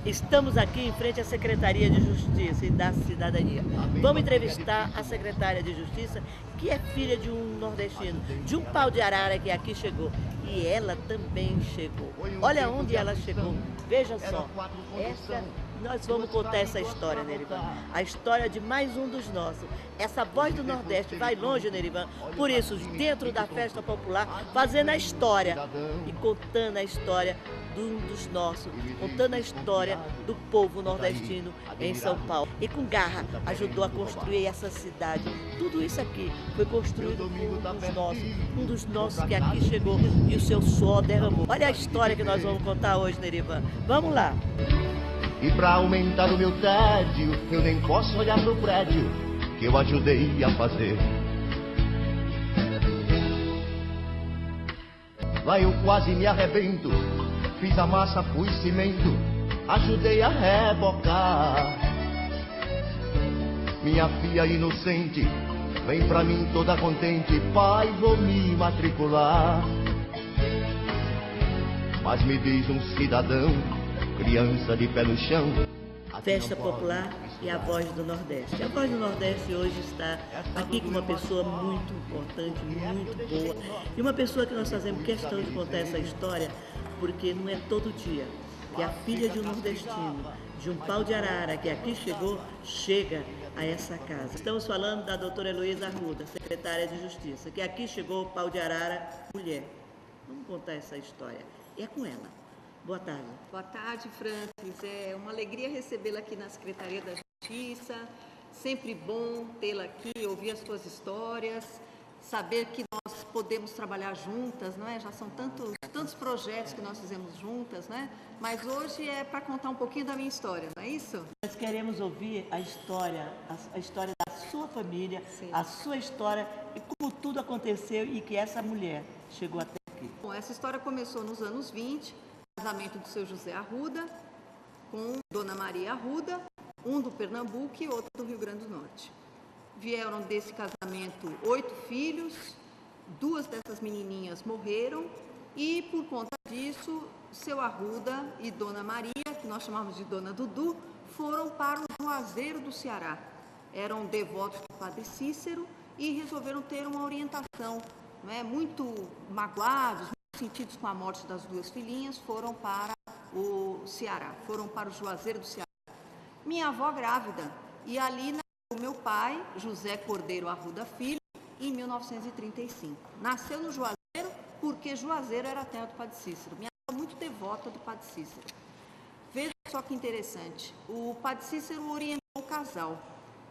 Estamos aqui em frente à Secretaria de Justiça e da Cidadania. Vamos entrevistar a secretária de Justiça, que é filha de um nordestino, de um pau de arara que aqui chegou. E ela também chegou. Olha onde ela chegou. Veja só. Nós vamos contar essa história, Nerivan. A história de mais um dos nossos. Essa voz do Nordeste vai longe, Nerivan. Por isso, dentro da festa popular, fazendo a história e contando a história de um dos nossos, contando a história do povo nordestino em São Paulo. E com garra ajudou a construir essa cidade. Tudo isso aqui foi construído por um dos nossos que aqui chegou e o seu suor derramou. Olha a história que nós vamos contar hoje, Nerivan. Vamos lá! E pra aumentar o meu tédio, eu nem posso olhar pro prédio que eu ajudei a fazer. Lá eu quase me arrebento, fiz a massa, pus cimento, ajudei a rebocar. Minha filha inocente vem pra mim toda contente, pai, vou me matricular. Mas me diz um cidadão, criança de pé no chão. Festa popular e a voz do Nordeste. A voz do Nordeste hoje está aqui com uma pessoa muito importante, muito boa. E uma pessoa que nós fazemos questão de contar essa história, porque não é todo dia que a filha de um nordestino, de um pau de arara que aqui chegou, chega a essa casa. Estamos falando da doutora Heloísa Arruda, secretária de Justiça, que aqui chegou, pau de arara, mulher. Vamos contar essa história. É com ela. Boa tarde. Boa tarde, Francis. É uma alegria recebê-la aqui na Secretaria da Justiça. Sempre bom tê-la aqui, ouvir as suas histórias, saber que nós podemos trabalhar juntas, não é? Já são tantos projetos que nós fizemos juntas, né? Mas hoje é para contar um pouquinho da minha história, não é isso? Nós queremos ouvir a história da sua família, Sim. A sua história e como tudo aconteceu e que essa mulher chegou até aqui. Bom, essa história começou nos anos 20, casamento do seu José Arruda com Dona Maria Arruda, um do Pernambuco e outro do Rio Grande do Norte. Vieram desse casamento 8 filhos, 2 dessas menininhas morreram e por conta disso, seu Arruda e Dona Maria, que nós chamamos de Dona Dudu, foram para o Juazeiro do Ceará. Eram devotos do Padre Cícero e resolveram ter uma orientação, né, muito magoados, sentidos com a morte das 2 filhinhas, foram para o Ceará, foram para o Juazeiro do Ceará. Minha avó grávida, e ali nasceu o meu pai, José Cordeiro Arruda Filho, em 1935. Nasceu no Juazeiro porque Juazeiro era a terra do Padre Cícero. Minha avó muito devota do Padre Cícero. Veja só que interessante, o Padre Cícero orientou o casal.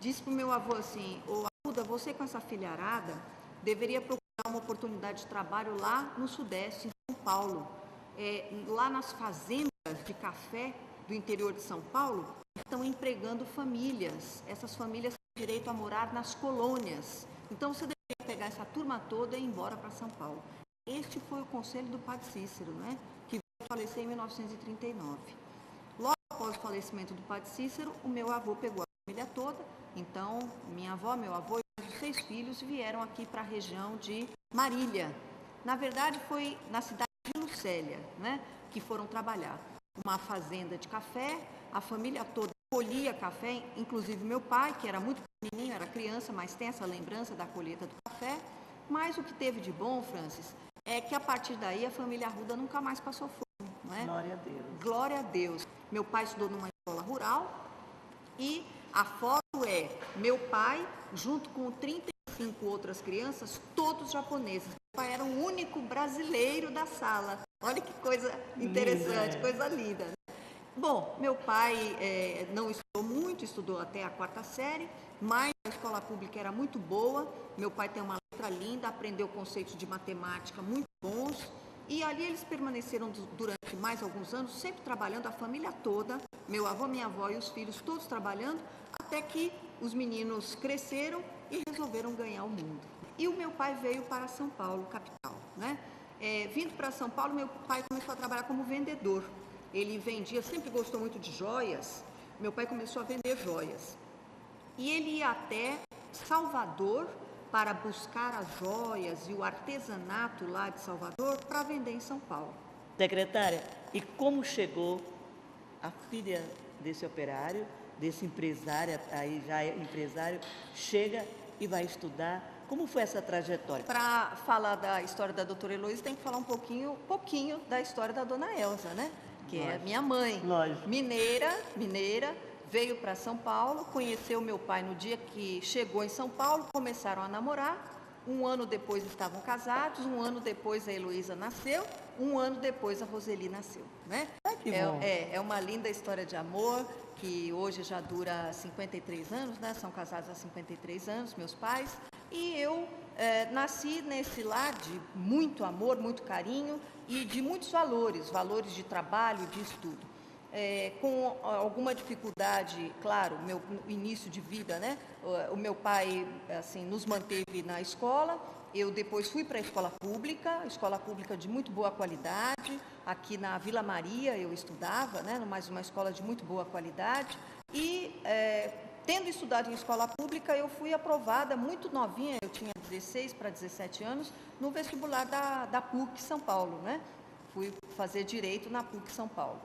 Disse para o meu avô assim: ô Arruda, você com essa filharada deveria procurar uma oportunidade de trabalho lá no Sudeste, em São Paulo. Lá nas fazendas de café do interior de São Paulo, estão empregando famílias. Essas famílias têm direito a morar nas colônias. Então, você deveria pegar essa turma toda e ir embora para São Paulo. Este foi o conselho do Padre Cícero, né? Que veio falecer em 1939. Logo após o falecimento do Padre Cícero, o meu avô pegou a família toda. Então, minha avó, meu avô e os 6 filhos vieram aqui para a região de Marília. Na verdade, foi na cidade de Lucélia, né, que foram trabalhar. Uma fazenda de café, a família toda colhia café, inclusive meu pai, que era muito pequenininho, era criança, mas tem essa lembrança da colheita do café. Mas o que teve de bom, Francis, é que a partir daí a família Arruda nunca mais passou fome, não é? Glória a Deus. Glória a Deus. Meu pai estudou numa escola rural e a foto é meu pai junto com 35 outras crianças, todos japoneses. Meu pai era o único brasileiro da sala. Olha que coisa interessante, coisa linda. Bom, meu pai não estudou muito, estudou até a 4ª série, mas a escola pública era muito boa. Meu pai tem uma letra linda, aprendeu conceitos de matemática muito bons. E ali eles permaneceram durante mais alguns anos, sempre trabalhando, a família toda, meu avô, minha avó e os filhos, todos trabalhando, até que os meninos cresceram e resolveram ganhar o mundo. E o meu pai veio para São Paulo, capital, né? Vindo para São Paulo, meu pai começou a trabalhar como vendedor. Ele vendia, sempre gostou muito de joias, meu pai começou a vender joias. E ele ia até Salvador para buscar as joias e o artesanato lá de Salvador para vender em São Paulo. Secretária, e como chegou a filha desse operário, desse empresário, aí já é empresário, chega e vai estudar. Como foi essa trajetória? Para falar da história da doutora Heloísa, tem que falar um pouquinho da história da dona Elza, né? Que é minha mãe. Lógico. Mineira, veio para São Paulo, conheceu meu pai no dia que chegou em São Paulo, começaram a namorar. Um ano depois estavam casados, um ano depois a Heloísa nasceu, um ano depois a Roseli nasceu, né? Que bom. É uma linda história de amor, que hoje já dura 53 anos, né? São casados há 53 anos, meus pais. E eu nasci nesse lar de muito amor, muito carinho e de muitos valores de trabalho, de estudo. Com alguma dificuldade, claro, meu início de vida, né? O meu pai, assim, nos manteve na escola. Eu depois fui para a escola pública de muito boa qualidade. Aqui na Vila Maria eu estudava, né? Mais uma escola de muito boa qualidade. E tendo estudado em escola pública, eu fui aprovada muito novinha, eu tinha 16 para 17 anos, no vestibular da PUC São Paulo, né? Fui fazer Direito na PUC São Paulo.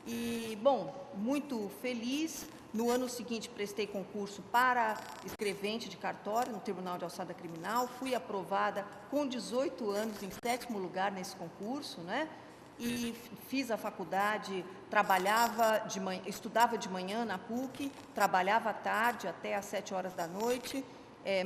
E, bom, muito feliz. No ano seguinte, prestei concurso para escrevente de cartório no Tribunal de Alçada Criminal. Fui aprovada com 18 anos, em 7º lugar nesse concurso, né? E fiz a faculdade, estudava de manhã na PUC, trabalhava à tarde até às 7 horas da noite,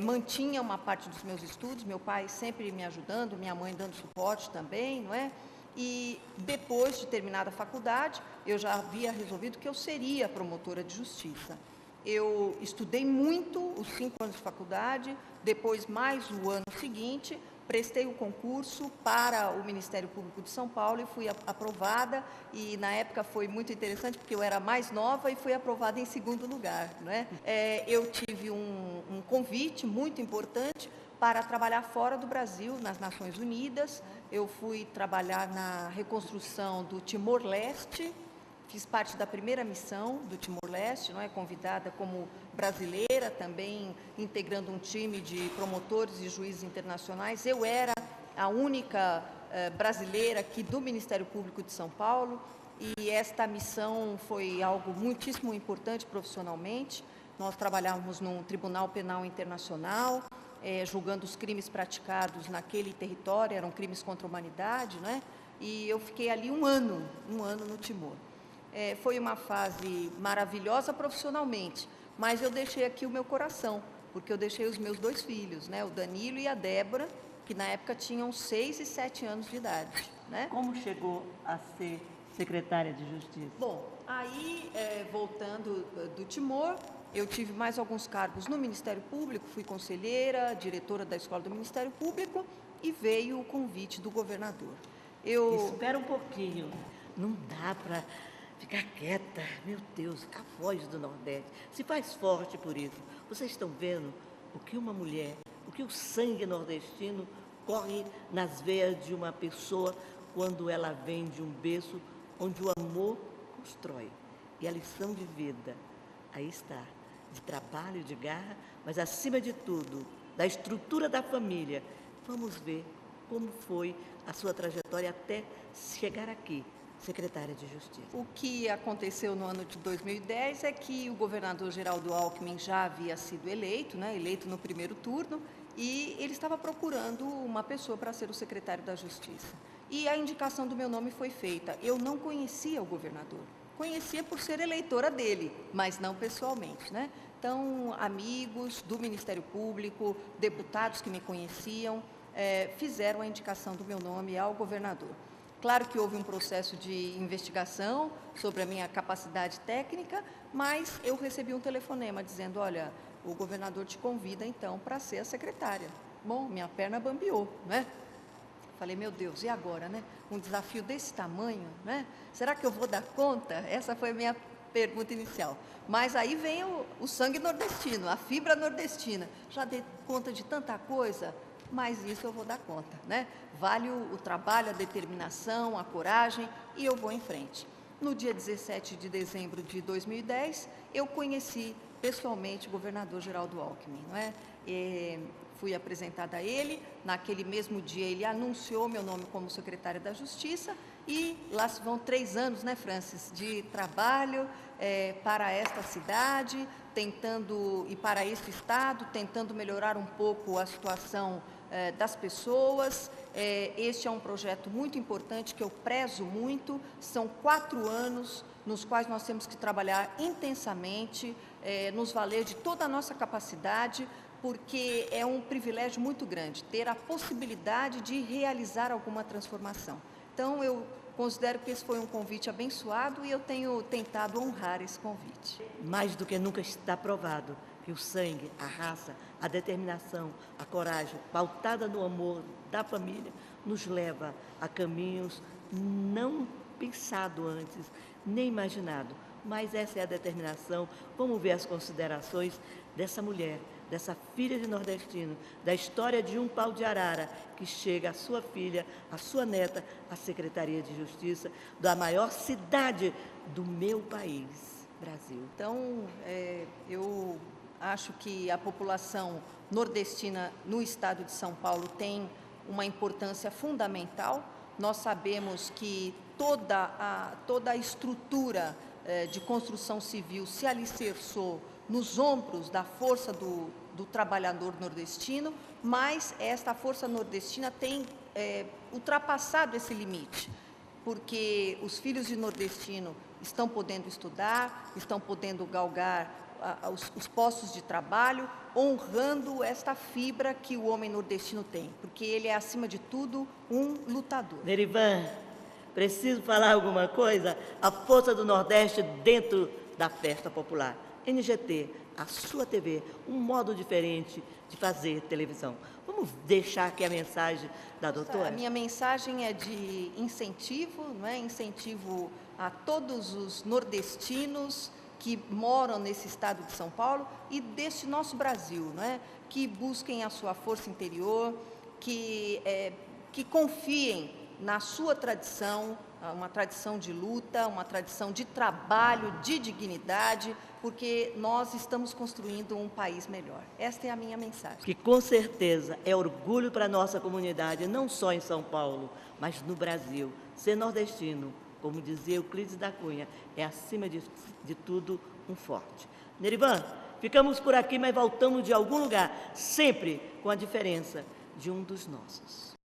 mantinha uma parte dos meus estudos, meu pai sempre me ajudando, minha mãe dando suporte também, não é? E depois de terminada a faculdade, eu já havia resolvido que eu seria promotora de justiça. Eu estudei muito os 5 anos de faculdade, depois mais o ano seguinte, prestei o concurso para o Ministério Público de São Paulo e fui aprovada, e na época foi muito interessante porque eu era mais nova e fui aprovada em 2º lugar, né? Eu tive um convite muito importante para trabalhar fora do Brasil, nas Nações Unidas. Eu fui trabalhar na reconstrução do Timor-Leste, fiz parte da primeira missão do Timor-Leste, não é? Convidada como brasileira, também integrando um time de promotores e juízes internacionais. Eu era a única brasileira aqui do Ministério Público de São Paulo, e esta missão foi algo muitíssimo importante profissionalmente. Nós trabalhávamos num Tribunal Penal Internacional, julgando os crimes praticados naquele território, eram crimes contra a humanidade, né? E eu fiquei ali um ano no Timor. Foi uma fase maravilhosa profissionalmente, mas eu deixei aqui o meu coração, porque eu deixei os meus 2 filhos, né? O Danilo e a Débora, que na época tinham 6 e 7 anos de idade, né? Como chegou a ser secretária de Justiça? Bom, aí, voltando do Timor, eu tive mais alguns cargos no Ministério Público, fui conselheira, diretora da Escola do Ministério Público, e veio o convite do governador. Espera um pouquinho, não dá para ficar quieta. Meu Deus, a voz do Nordeste se faz forte por isso. Vocês estão vendo o que uma mulher, o que o sangue nordestino corre nas veias de uma pessoa quando ela vem de um berço onde o amor constrói. E a lição de vida, aí está, de trabalho, de garra, mas acima de tudo, da estrutura da família. Vamos ver como foi a sua trajetória até chegar aqui, secretária de Justiça. O que aconteceu no ano de 2010 é que o governador Geraldo Alckmin já havia sido eleito, né, eleito no primeiro turno, e ele estava procurando uma pessoa para ser o secretário da Justiça. E a indicação do meu nome foi feita. Eu não conhecia o governador. Conhecia por ser eleitora dele, mas não pessoalmente, né? Então, amigos do Ministério Público, deputados que me conheciam, fizeram a indicação do meu nome ao governador. Claro que houve um processo de investigação sobre a minha capacidade técnica, mas eu recebi um telefonema dizendo, olha, o governador te convida então para ser a secretária. Bom, minha perna bambeou, né? Falei, meu Deus, e agora, né? Um desafio desse tamanho, né? Será que eu vou dar conta? Essa foi a minha pergunta inicial. Mas aí vem o sangue nordestino, a fibra nordestina. Já dei conta de tanta coisa, mas isso eu vou dar conta, né? Vale o trabalho, a determinação, a coragem, e eu vou em frente. No dia 17 de dezembro de 2010, eu conheci pessoalmente o governador Geraldo Alckmin, não é? Fui apresentada a ele, naquele mesmo dia ele anunciou meu nome como secretária da Justiça, E lá se vão 3 anos, né, Francis, de trabalho para esta cidade, tentando, e para este estado, tentando melhorar um pouco a situação das pessoas. Este é um projeto muito importante que eu prezo muito. São 4 anos nos quais nós temos que trabalhar intensamente, nos valer de toda a nossa capacidade, porque é um privilégio muito grande ter a possibilidade de realizar alguma transformação. Então, eu considero que esse foi um convite abençoado e eu tenho tentado honrar esse convite. Mais do que nunca está provado que o sangue, a raça, a determinação, a coragem, pautada no amor da família, nos leva a caminhos não pensados antes, nem imaginados. Mas essa é a determinação. Vamos ver as considerações dessa mulher, dessa filha de nordestino, da história de um pau de arara, que chega a sua filha, a sua neta, à Secretaria de Justiça da maior cidade do meu país, Brasil. Então, eu acho que a população nordestina no estado de São Paulo tem uma importância fundamental. Nós sabemos que toda a estrutura de construção civil se alicerçou nos ombros da força do trabalhador nordestino, mas esta força nordestina tem ultrapassado esse limite, porque os filhos de nordestino estão podendo estudar, estão podendo galgar os postos de trabalho, honrando esta fibra que o homem nordestino tem, porque ele é, acima de tudo, um lutador. Nerivan, preciso falar alguma coisa? A força do Nordeste dentro da festa popular. NGT, a sua TV, um modo diferente de fazer televisão. Vamos deixar aqui a mensagem da doutora? A minha mensagem é de incentivo, não é? Incentivo a todos os nordestinos que moram nesse estado de São Paulo e deste nosso Brasil, não é? Que busquem a sua força interior, que confiem na sua tradição, uma tradição de luta, uma tradição de trabalho, de dignidade, porque nós estamos construindo um país melhor. Esta é a minha mensagem. Que com certeza é orgulho para a nossa comunidade, não só em São Paulo, mas no Brasil. Ser nordestino, como dizia Euclides da Cunha, é acima de tudo um forte. Nerivan, ficamos por aqui, mas voltamos de algum lugar, sempre com a diferença de um dos nossos.